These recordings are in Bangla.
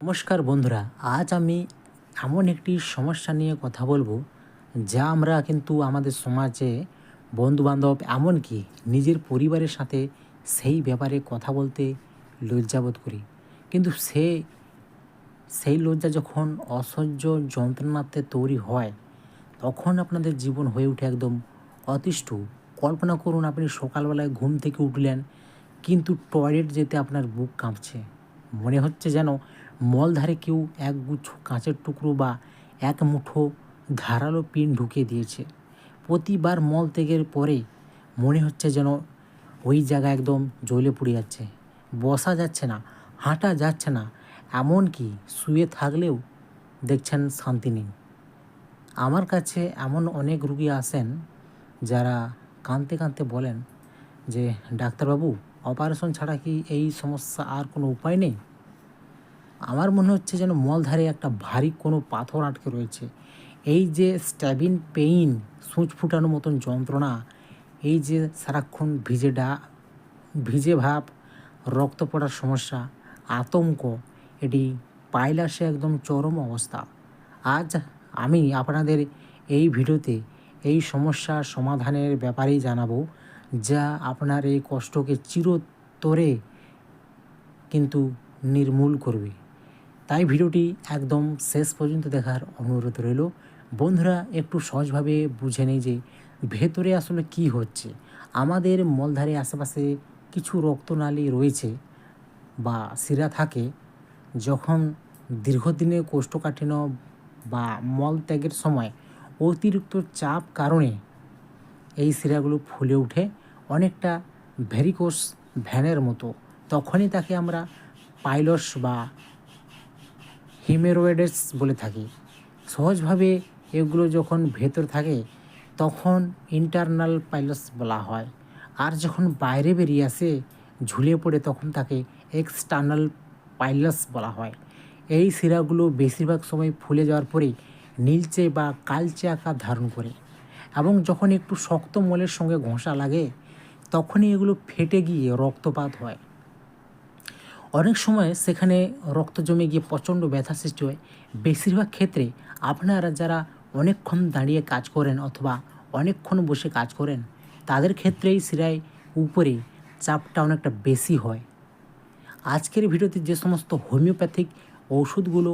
নমস্কার বন্ধুরা, আজ আমি এমন একটি সমস্যা নিয়ে কথা বলবো যা আমরা কিন্তু আমাদের সমাজে বন্ধুবান্ধব এমনকি নিজের পরিবারের সাথে সেই ব্যাপারে কথা বলতে লজ্জাবোধ করি। কিন্তু সেই লজ্জা যখন অসহ্য যন্ত্রণাতে তৈরি হয় তখন আপনাদের জীবন হয়ে ওঠে একদম অতিষ্ঠ। কল্পনা করুন, আপনি সকালবেলায় ঘুম থেকে উঠলেন কিন্তু টয়লেট যেতে আপনার বুক কাঁপছে। মনে হচ্ছে যেন মলধারে কেউ একগুচ্ছ কাঁচের টুকরো বা এক মুঠো ধারালো পিন ঢুকিয়ে দিয়েছে। প্রতিবার মল ত্যাগের পরে মনে হচ্ছে যেন ওই জায়গা একদম জ্বলে পুড়ে যাচ্ছে। বসা যাচ্ছে না, হাঁটা যাচ্ছে না, এমনকি শুয়ে থাকলেও দেখছেন শান্তি নেই। আমার কাছে এমন অনেক রুগী আসেন যারা কাঁদতে কাঁদতে বলেন যে, ডাক্তারবাবু, অপারেশন ছাড়া কি এই সমস্যা আর কোনো উপায় নেই? আমার মনে হচ্ছে যেন মলধারে একটা ভারী কোনো পাথর আটকে রয়েছে। এই যে স্ট্যাবিং পেইন, সূঁচ ফুটানোর মতন যন্ত্রণা, এই যে সারাক্ষণ ভিজে ভাব, রক্ত পড়ার সমস্যা, আতঙ্ক, এটি পাইলাসে একদম চরম অবস্থা। আজ আমি আপনাদের এই ভিডিওতে এই সমস্যার সমাধানের ব্যাপারেই জানাবো, যা আপনার এই কষ্টকে চিরতরে কিন্তু নির্মূল করবে। তাই ভিডিওটি একদম শেষ পর্যন্ত দেখার অনুরোধ রইল। বন্ধুরা, একটু সহজভাবে বুঝে নেই যে ভেতরে আসলে কি হচ্ছে। আমাদের মলধারে আশেপাশে কিছু রক্তনালী রয়েছে বা শিরা থাকে। যখন দীর্ঘদিনের কোষ্ঠকাঠিন্য বা মলত্যাগের সময় অতিরিক্ত চাপ কারণে এই শিরাগুলো ফুলে ওঠে অনেকটা ভেরিকোস ভ্যানের মতো, তখনই তাকে আমরা পাইলস বা হিমেরয়েডস বলে থাকি। সহজভাবে এগুলো যখন ভেতর থাকে তখন ইন্টারনাল পাইলস বলা হয়, আর যখন বাইরে বেরিয়ে আসে ঝুলে পড়ে তখন তাকে এক্সটার্নাল পাইলস বলা হয়। এই শিরাগুলো বেশিরভাগ সময় ফুলে যাওয়ার পরে নীলচে বা কালচে আকার ধারণ করে এবং যখন একটু শক্ত মলের সঙ্গে ঘষা লাগে তখনই এগুলো ফেটে গিয়ে রক্তপাত হয়। অনেক সময় সেখানে রক্ত জমে গিয়ে প্রচণ্ড ব্যথা সৃষ্টি হয়। বেশিরভাগ ক্ষেত্রে আপনারা যারা অনেকক্ষণ দাঁড়িয়ে কাজ করেন অথবা অনেকক্ষণ বসে কাজ করেন তাদের ক্ষেত্রেই শিরায় উপরে চাপটা অনেকটা বেশি হয়। আজকের ভিডিওতে যে সমস্ত হোমিওপ্যাথিক ওষুধগুলো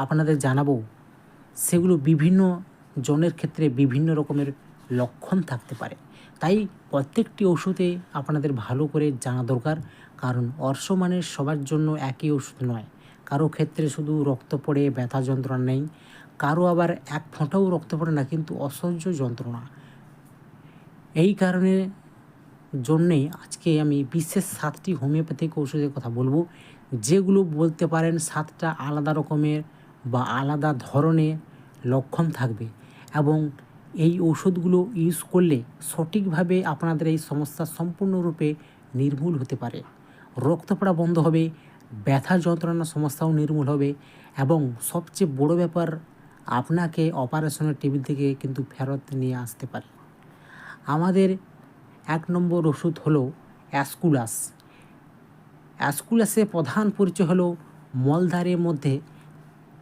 আপনাদের জানাবো সেগুলো বিভিন্ন জনের ক্ষেত্রে বিভিন্ন রকমের লক্ষণ থাকতে পারে। তাই প্রত্যেকটি ওষুধে আপনাদের ভালো করে জানা দরকার, কারণ অর্শমানের সবার জন্য একই ওষুধ নয়। কারো ক্ষেত্রে শুধু রক্ত পড়ে ব্যথা যন্ত্রণা নেই, কারো আবার এক ফোঁটাও রক্ত পড়ে না কিন্তু অসহ্য যন্ত্রণা। এই কারণে জন্যেই আজকে আমি বিশেষ 7টি হোমিওপ্যাথিক ওষুধের কথা বলবো, যেগুলো বলতে পারেন 7টা আলাদা রকমের বা আলাদা ধরনের লক্ষণ থাকবে এবং এই ওষুধগুলো ইউজ করলে সঠিকভাবে আপনাদের এই সমস্যা সম্পূর্ণরূপে নির্মূল হতে পারে। রক্ত পড়া বন্ধ হবে, ব্যথা যন্ত্রণার সমস্যাও নির্মূল হবে এবং সবচেয়ে বড় ব্যাপার, আপনাকে অপারেশনের টেবিল থেকে কিন্তু ফেরত নিয়ে আসতে পারে। আমাদের 1 নম্বর ওষুধ হলো অ্যাসকুলাস। অ্যাসকুলাসের প্রধান পরিচয় হলো মলদ্বারের মধ্যে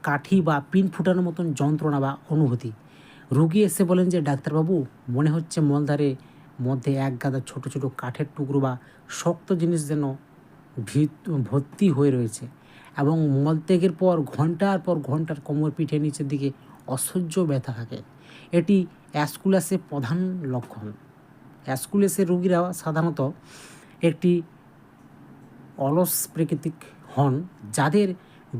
কাঠি বা পিন ফুটানোর মতন যন্ত্রণা বা অনুভূতি। রুগী এসে বলেন যে, ডাক্তারবাবু, মনে হচ্ছে মলদ্বারের মধ্যে এক গাদা ছোট ছোট কাঠের টুকরো বা শক্ত জিনিস যেন ভর্তি হয়ে রয়েছে এবং মলত্যাগের পর ঘন্টার পর ঘন্টার কোমর পিঠের নিচের দিকে অসহ্য ব্যথা থাকে। এটি অ্যাসকুলাসের প্রধান লক্ষণ। অ্যাসকুলাসের রোগীরা সাধারণত একটি অলস প্রকৃতিক হন, যাদের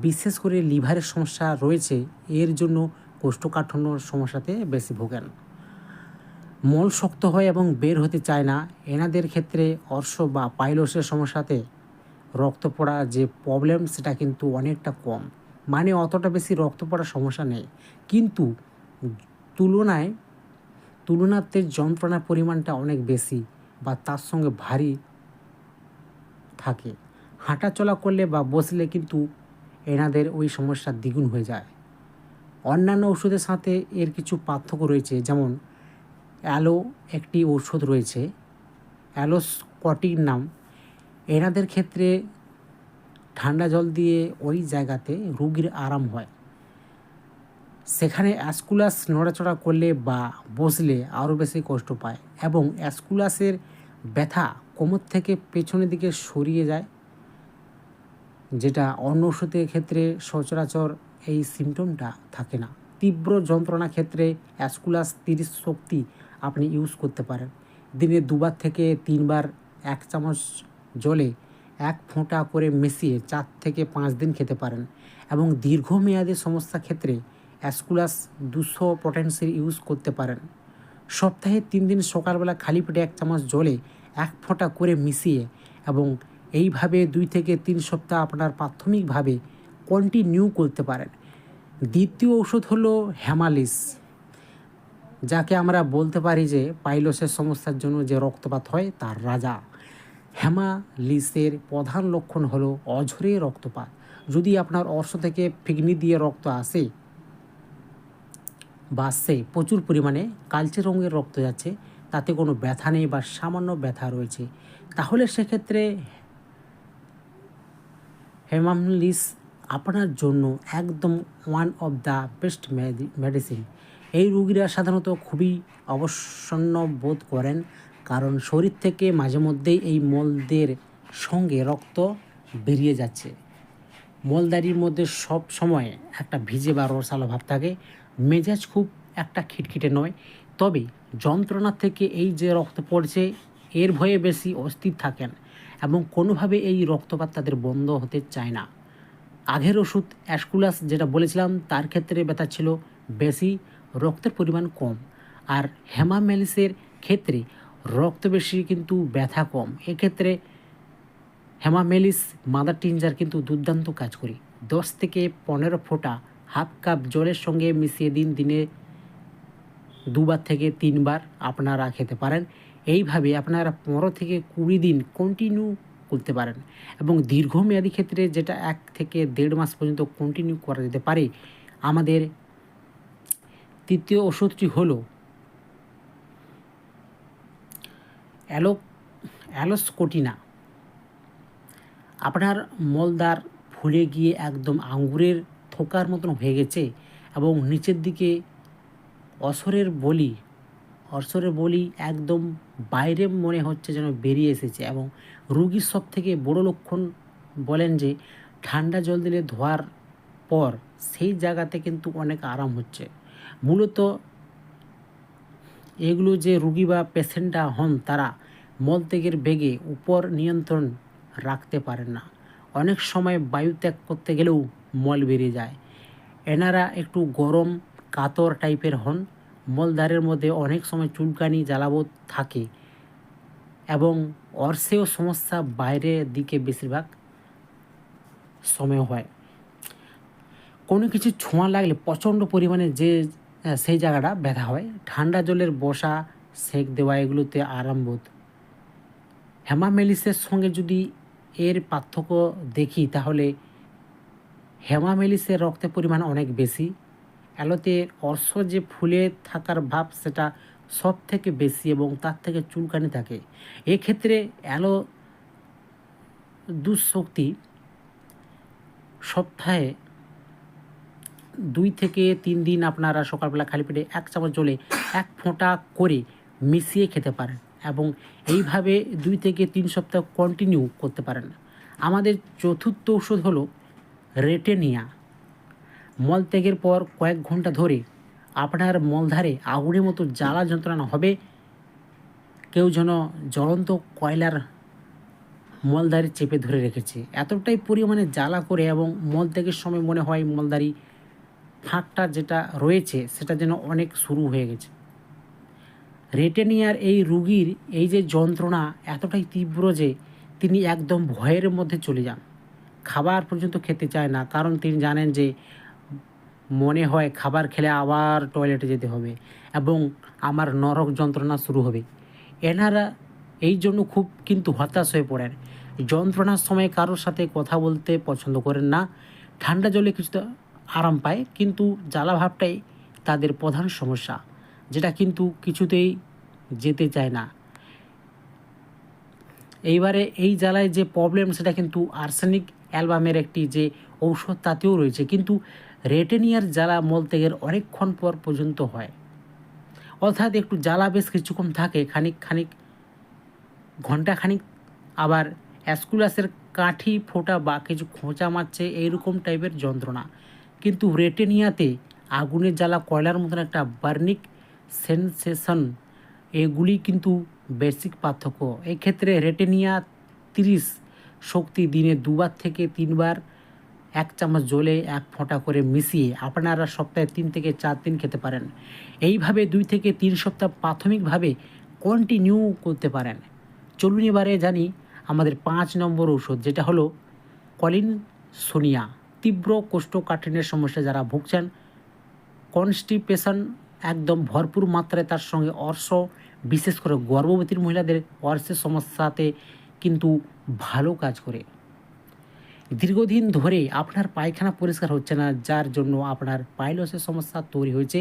বিশেষ করে লিভারের সমস্যা রয়েছে, এর জন্য কোষ্ঠকাঠিন্যর সমস্যাতে বেশি ভোগেন। মল শক্ত হয় এবং বের হতে চায় না। এনাদের ক্ষেত্রে অর্শ বা পাইলসের সমস্যাতে রক্ত পড়া যে প্রবলেম সেটা কিন্তু অনেকটা কম, মানে অতটা বেশি রক্ত পড়ার সমস্যা নেই, কিন্তু তুলনাতে যন্ত্রণার পরিমাণটা অনেক বেশি বা তার সঙ্গে ভারী থাকে। হাঁটা চলা করলে বা বসলে কিন্তু এনাদের ওই সমস্যা দ্বিগুণ হয়ে যায়। অন্যান্য ওষুধের সাথে এর কিছু পার্থক্য রয়েছে, যেমন একটি ওষুধ রয়েছে অ্যালোস্কটিন নাম। এনাদের ক্ষেত্রে ঠান্ডা জল দিয়ে ওই জায়গাতে রুগীর আরাম হয়। সেখানে অ্যাসকুলাস নড়াচড়া করলে বা বসলে আরও বেশি কষ্ট পায় এবং অ্যাসকুলাসের ব্যথা কোমর থেকে পেছনের দিকে সরিয়ে যায়, যেটা অন্য ওষুধের ক্ষেত্রে সচরাচর এই সিমটমটা থাকে না। তীব্র যন্ত্রণা ক্ষেত্রে অ্যাসকুলাস 30 শক্তি আপনি ইউজ করতে পারেন। দিনে 2বার থেকে 3বার 1 চামচ জলে 1 ফোঁটা করে মিশিয়ে 4 থেকে 5 দিন খেতে পারেন। এবং দীর্ঘমেয়াদী সমস্যা ক্ষেত্রে অ্যাসকুলাস 200 পটেন্সির ইউজ করতে পারেন। সপ্তাহে 3 দিন সকালবেলা খালি পেটে 1 চামচ জলে 1 ফোঁটা করে মিশিয়ে এবং এইভাবে 2 থেকে 3 সপ্তাহ আপনার প্রাথমিকভাবে কন্টিনিউ করতে পারেন। দ্বিতীয় ওষুধ হলো হ্যামালিস, যাকে আমরা বলতে পারি যে পাইলসের সমস্যার জন্য যে রক্তপাত হয় তার রাজা। হ্যামালিসের প্রধান লক্ষণ হলো অঝরে রক্তপাত। যদি আপনার অর্শ থেকে ফিগনি দিয়ে রক্ত আসে বা আসছে প্রচুর পরিমাণে কালচে রঙের রক্ত যাচ্ছে, তাতে কোনো ব্যথা নেই বা সামান্য ব্যথা রয়েছে, তাহলে সেক্ষেত্রে হ্যামালিস আপনার জন্য একদম one of the best medicine. এই রোগীরা সাধারণত খুবই অবসন্ন বোধ করেন, কারণ শরীর থেকে মাঝে মধ্যেই এই মলদের সঙ্গে রক্ত বেরিয়ে যাচ্ছে। মলদারির মধ্যে সব সময় একটা ভিজে বা রসালো ভাব থাকে। মেজাজ খুব একটা খিটখিটে নয়, তবে যন্ত্রণা থেকে এই যে রক্ত পড়ছে এর ভয়ে বেশি অস্থির থাকেন এবং কোনোভাবে এই রক্তপাত তাদের বন্ধ হতে চায় না। আগের ওষুধ অ্যাসকুলাস যেটা বলেছিলাম তার ক্ষেত্রে ব্যথা ছিল বেশি, রক্তের পরিমাণ কম। আর হ্যামামেলিসের ক্ষেত্রে রক্ত বেশি কিন্তু ব্যথা কম। এক্ষেত্রে হ্যামামেলিস মাদার টিনজার কিন্তু দুর্দান্ত কাজ করে। 10 থেকে 15 ফোঁটা হাফ কাপ জলের সঙ্গে মিশিয়ে দিনে 2বার থেকে 3বার আপনারা খেতে পারেন। এইভাবে আপনারা 15 থেকে 20 দিন কন্টিনিউ করতে পারেন এবং দীর্ঘমেয়াদী ক্ষেত্রে যেটা 1 থেকে 1.5 মাস পর্যন্ত কন্টিনিউ করা যেতে পারে। আমাদের তৃতীয় ওষুধটি হলো অ্যালোস্কোটিনা। আপনার মলদ্বার ফুলে গিয়ে একদম আঙ্গুরের থোকার মতন হয়ে গেছে এবং নিচের দিকে অর্শরের বলি একদম বাইরে মনে হচ্ছে যেন বেরিয়ে এসেছে এবং রুগীর সব থেকে বড় লক্ষণ বলেন যে ঠান্ডা জল দিলে ধোয়ার পর সেই জায়গাতে কিন্তু অনেক আরাম হচ্ছে। মূলত এগুলো যে রুগী বা পেশেন্টরা হন তারা মলত্যাগের বেগে উপর নিয়ন্ত্রণ রাখতে পারেন না। অনেক সময় বায়ু ত্যাগ করতে গেলেও মল বেরিয়ে যায়। এনারা একটু গরম কাতর টাইপের হন। মলদ্বারের মধ্যে অনেক সময় চুলকানি জ্বালাবোধ থাকে এবং অর্শেও সমস্যা বাইরের দিকে বেশিরভাগ সময় হয়। কোনো কিছু ছোঁয়া লাগলে প্রচণ্ড পরিমাণে সেই জায়গাটা ব্যথা হয়। ঠান্ডা জলের বসা, সেক দেওয়া এগুলোতে আরাম বোধ। হ্যামামেলিসের সঙ্গে যদি এর পার্থক্য দেখি তাহলে হ্যামামেলিসের রক্তের পরিমাণ অনেক বেশি। অ্যালোতে অর্শ যে ফুলে থাকার ভাব সেটা সব থেকে বেশি এবং তার থেকে চুলকানি থাকে। এক্ষেত্রে অ্যালো দুঃশক্তি সপ্তাহে 2 থেকে 3 দিন আপনারা সকালবেলা খালি পেটে 1 চামচ জলে 1 ফোঁটা করে মিশিয়ে খেতে পারেন এবং এইভাবে 2 থেকে 3 সপ্তাহ কন্টিনিউ করতে পারেন। আমাদের চতুর্থ ওষুধ হলো রেটেনিয়া। মলত্যাগের পর কয়েক ঘন্টা ধরে আপনার মলধারে আগুনের মতো জ্বালা যন্ত্রণা হবে, কেউ যেন জ্বলন্ত কয়লার মলদারি চেপে ধরে রেখেছে। এতটাই পরিমাণে জ্বালা করে এবং মলত্যাগের সময় মনে হয় মলদারি ফাঁকটা যেটা রয়েছে সেটা যেন অনেক শুরু হয়ে গেছে। রেটেনিয়ার এই রুগীর এই যে যন্ত্রণা এতটাই তীব্র যে তিনি একদম ভয়ের মধ্যে চলে যান, খাবার পর্যন্ত খেতে চায় না, কারণ তিনি জানেন যে মনে হয় খাবার খেলে আবার টয়লেটে যেতে হবে এবং আমার নরক যন্ত্রণা শুরু হবে। এনারা এই জন্য খুব কিন্তু হতাশ হয়ে পড়েন। যন্ত্রণার সময় কারোর সাথে কথা বলতে পছন্দ করেন না। ঠান্ডা জলে কিছুটা আরাম পায় কিন্তু জ্বালা ভাবটাই তাদের প্রধান সমস্যা, যেটা কিন্তু কিছুতেই যেতে চায় না। এইবারে এই জ্বালায় যে প্রবলেম সেটা কিন্তু আর্সেনিক অ্যালবামের একটি যে ঔষধ তাতেও রয়েছে, কিন্তু রেটেনিয়ার জ্বালা মলত্যাগের অনেকক্ষণ পর পর্যন্ত হয়, অর্থাৎ একটু জ্বালা বেশ কিছুক্ষণ থাকে, খানিক ঘণ্টাখানিক, আবার অ্যাসকুলাসের কাঠি ফোটা বা কিছু খোঁচা মারছে এইরকম টাইপের যন্ত্রণা। কিন্তু রেটেনিয়াতে আগুনের জ্বালা, কয়লার মতন একটা বার্নিক সেনসেশন, এগুলি কিন্তু বেসিক পার্থক্য। এক্ষেত্রে রেটেনিয়া 30 শক্তি দিনে 2বার থেকে 3বার 1 চামচ জলে 1 ফোঁটা করে মিশিয়ে আপনারা সপ্তাহে 3 থেকে 4 দিন খেতে পারেন। এইভাবে 2 থেকে 3 সপ্তাহ প্রাথমিকভাবে কন্টিনিউ করতে পারেন। চলুন এবারে জানি আমাদের 5 নম্বর ঔষধ, যেটা হলো কলিনসোনিয়া। তীব্র কোষ্ঠকাঠিন্যের সমস্যা যারা ভুগছেন, কনস্টিপেশন একদম ভরপুর মাত্রায়, তার সঙ্গে অর্শ, বিশেষ করে গর্ভবতী মহিলাদের অর্শের সমস্যাতে কিন্তু ভালো কাজ করে। দীর্ঘদিন ধরে আপনার পায়খানা পরিষ্কার হচ্ছে না, যার জন্য আপনার পাইলসের সমস্যা তৈরি হয়েছে,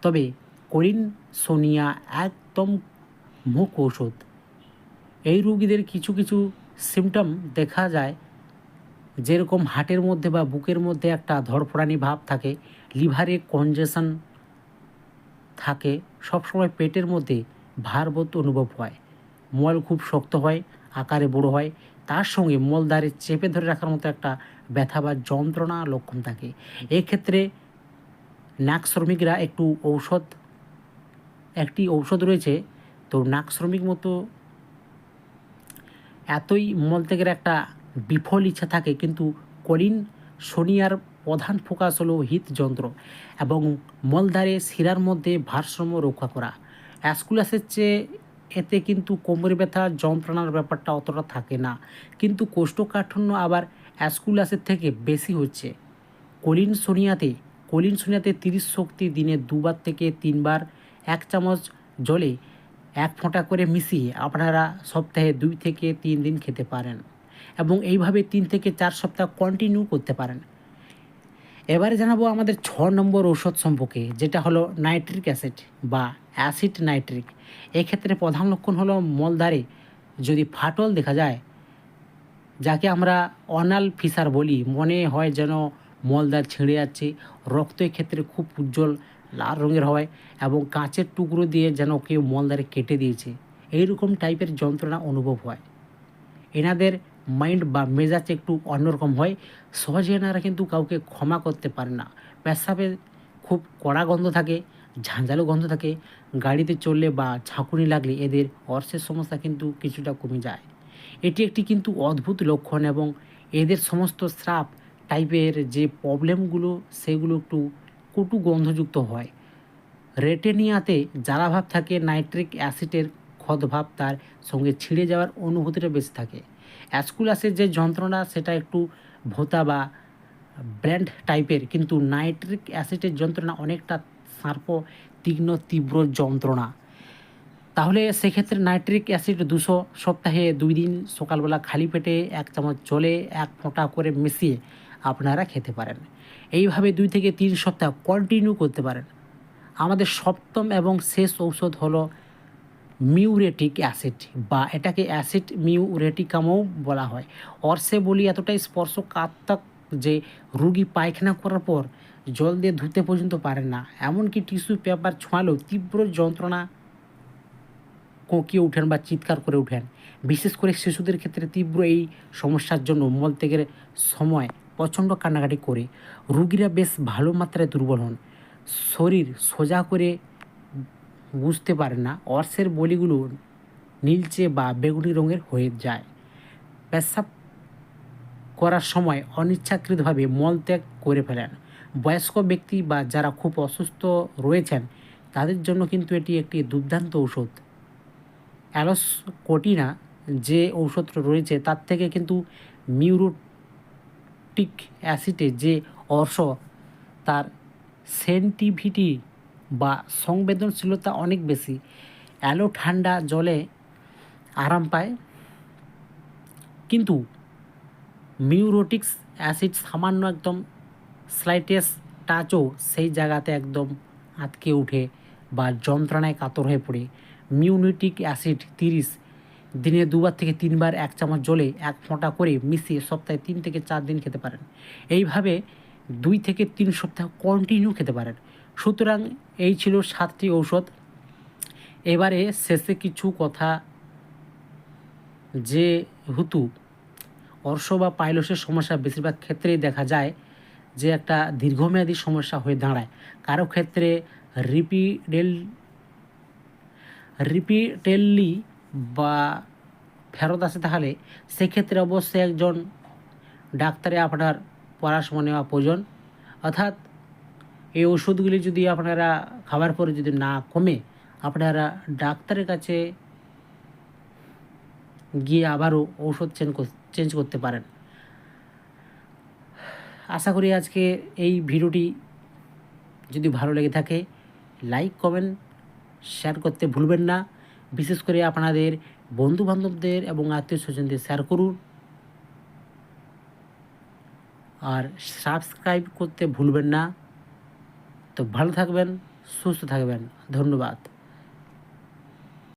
তবে কলিনসোনিয়া একদম মুখ ঔষধ। এই রোগীদের কিছু সিমটম দেখা যায়, যেরকম হার্টের মধ্যে বা বুকের মধ্যে একটা ধড়ফড়ানি ভাব থাকে, লিভারে কনজেশন থাকে, সবসময় পেটের মধ্যে ভারবোধ অনুভব হয়, মল খুব শক্ত হয়, আকারে বড় হয়, তার সঙ্গে মলদ্বারে চেপে ধরে রাখার মতো একটা ব্যথা বা যন্ত্রণা লক্ষণ থাকে। এক্ষেত্রে নাক শ্রমিকরা একটি ঔষধ রয়েছে, তো নাক শ্রমিক মতো এতই মলত্যাগের একটা বিফল ইচ্ছা থাকে, কিন্তু কলিনসোনিয়ার প্রধান ফোকাস হলো হৃদযন্ত্র এবং মলদ্বারে শিরার মধ্যে ভারসাম্য রক্ষা করা। অ্যাসকুলাসের চেয়ে এতে কিন্তু কোমরে ব্যথা যন্ত্রণার ব্যাপারটা অতটা থাকে না, কিন্তু কোষ্ঠকাঠিন্য আবার অ্যাসকুলাসের থেকে বেশি হচ্ছে কলিনসোনিয়াতে 30 শক্তি দিনে 2বার থেকে 3বার 1 চামচ জলে 1 ফোঁটা করে মিশিয়ে আপনারা সপ্তাহে 2 থেকে 3 দিন খেতে পারেন এবং এইভাবে 3 থেকে 4 সপ্তাহ কন্টিনিউ করতে পারেন। এবারে জানাবো আমাদের 6 নম্বর ঔষধ সম্পর্কে, যেটা হলো নাইট্রিক অ্যাসিড বা অ্যাসিড নাইট্রিক। এক্ষেত্রে প্রধান লক্ষণ হলো মলদ্বারে যদি ফাটল দেখা যায়, যাকে আমরা অনাল ফিসার বলি, মনে হয় যেন মলদ্বার ছিঁড়ে যাচ্ছে, রক্ত এক্ষেত্রে খুব উজ্জ্বল লাল রঙের হয় এবং কাঁচের টুকরো দিয়ে যেন কেউ মলদ্বারে কেটে দিয়েছে, এইরকম টাইপের যন্ত্রণা অনুভব হয়। এনাদের মাইন্ড বা মেজাজ একটু অন্যরকম হয়, সহজে এনারা কিন্তু কাউকে ক্ষমা করতে পারে না। পেশাবে খুব কড়া গন্ধ থাকে, ঝাঁঝালো গন্ধ থাকে, গাড়িতে চললে বা ঝাঁকুনি লাগলে এদের অর্শের সমস্যা কিন্তু কিছুটা কমে যায়। এটি একটি কিন্তু অদ্ভুত লক্ষণ এবং এদের সমস্ত স্রাব টাইপের যে প্রবলেমগুলো সেগুলো একটু কটু গন্ধযুক্ত হয়। রেটেনিয়াতে জ্বালাভাব থাকে, নাইট্রিক অ্যাসিডের ক্ষতভাব তার সঙ্গে ছিঁড়ে যাওয়ার অনুভূতিটা বেশি থাকে। অ্যাসকুলাসের যে যন্ত্রণা সেটা একটু ভোঁতা বা ব্র্যান্ড টাইপের, কিন্তু নাইট্রিক অ্যাসিডের যন্ত্রণা অনেকটা শার্প, তীব্র যন্ত্রণা। তাহলে সেক্ষেত্রে নাইট্রিক অ্যাসিড 200 সপ্তাহে 2 দিন সকালবেলা খালি পেটে 1 চামচ জলে 1 ফোঁটা করে মিশিয়ে আপনারা খেতে পারেন। এইভাবে 2 থেকে 3 সপ্তাহ কন্টিনিউ করতে পারেন। আমাদের 7ম এবং শেষ ঔষধ হলো মিউরেটিক অ্যাসিড, বা এটাকে অ্যাসিড মিউরেটিকামও বলা হয়। অর্শে বলি এতটাই স্পর্শকাতর যে রুগী পায়খানা করার পর জল দিয়ে ধুতে পর্যন্ত পারেন না, এমনকি টিস্যু পেপার ছোঁয়ালেও তীব্র যন্ত্রণা কোঁকিয়ে ওঠেন বা চিৎকার করে ওঠেন। বিশেষ করে শিশুদের ক্ষেত্রে তীব্র এই সমস্যার জন্য মলত্যাগের সময় প্রচণ্ড কান্নাকাটি করে রুগীরা বেশ ভালো মাত্রায় দুর্বল হন, শরীর সোজা করে বুঝতে পারেন না, অর্শের বলিগুলো নীলচে বা বেগুনি রঙের হয়ে যায়, পেশাব করার সময় অনিচ্ছাকৃতভাবে মলত্যাগ করে ফেলেন। বয়স্ক ব্যক্তি বা যারা খুব অসুস্থ রয়েছেন তাদের জন্য কিন্তু এটি একটি দুর্দান্ত ঔষধ। অ্যালোসকোটিনা যে ঔষধটা রয়েছে তার থেকে কিন্তু মিউরেটিক অ্যাসিডে যে অর্শ, তার সেন্টিভিটি বা সংবেদনশীলতা অনেক বেশি। ঠান্ডা জলে আরাম পায়, কিন্তু মিউরেটিক্স অ্যাসিড সামান্য একদম স্লাইটেস্ট টাচও সেই জায়গাতে একদম আটকে উঠে বা যন্ত্রণায় কাতর হয়ে পড়ে। মিউরেটিক অ্যাসিড 30 দিনে 2বার থেকে 3বার 1 চামচ জলে 1 ফোঁটা করে মিশিয়ে সপ্তাহে 3 থেকে 4 দিন খেতে পারেন। এইভাবে 2 থেকে 3 সপ্তাহ কন্টিনিউ খেতে পারেন। সুতরাং এই ছিল 7টি ঔষধ। এবারে শেষে কিছু কথা, যেহেতু অর্শ বা পাইলসের সমস্যা বেশিরভাগ ক্ষেত্রেই দেখা যায় যে একটা দীর্ঘমেয়াদী সমস্যা হয়ে দাঁড়ায়, কারো ক্ষেত্রে রিপিটেডলি বা ফেরত আসে, তাহলে সেক্ষেত্রে অবশ্যই একজন ডাক্তারে আপনার পরামর্শ নেওয়া প্রয়োজন। অর্থাৎ এই ওষুধগুলি যদি আপনারা খাবার পরে যদি না কমে, আপনারা ডাক্তারের কাছে গিয়ে আবারও ঔষধ চেঞ্জ করতে পারেন। আশা করি আজকে এই ভিডিওটি যদি ভালো লেগে থাকে লাইক কমেন্ট শেয়ার করতে ভুলবেন না। বিশেষ করে আপনাদের বন্ধুবান্ধবদের এবং আত্মীয় স্বজনদের শেয়ার করুন, আর সাবস্ক্রাইব করতে ভুলবেন না। তো ভালো থাকবেন, সুস্থ থাকবেন, ধন্যবাদ।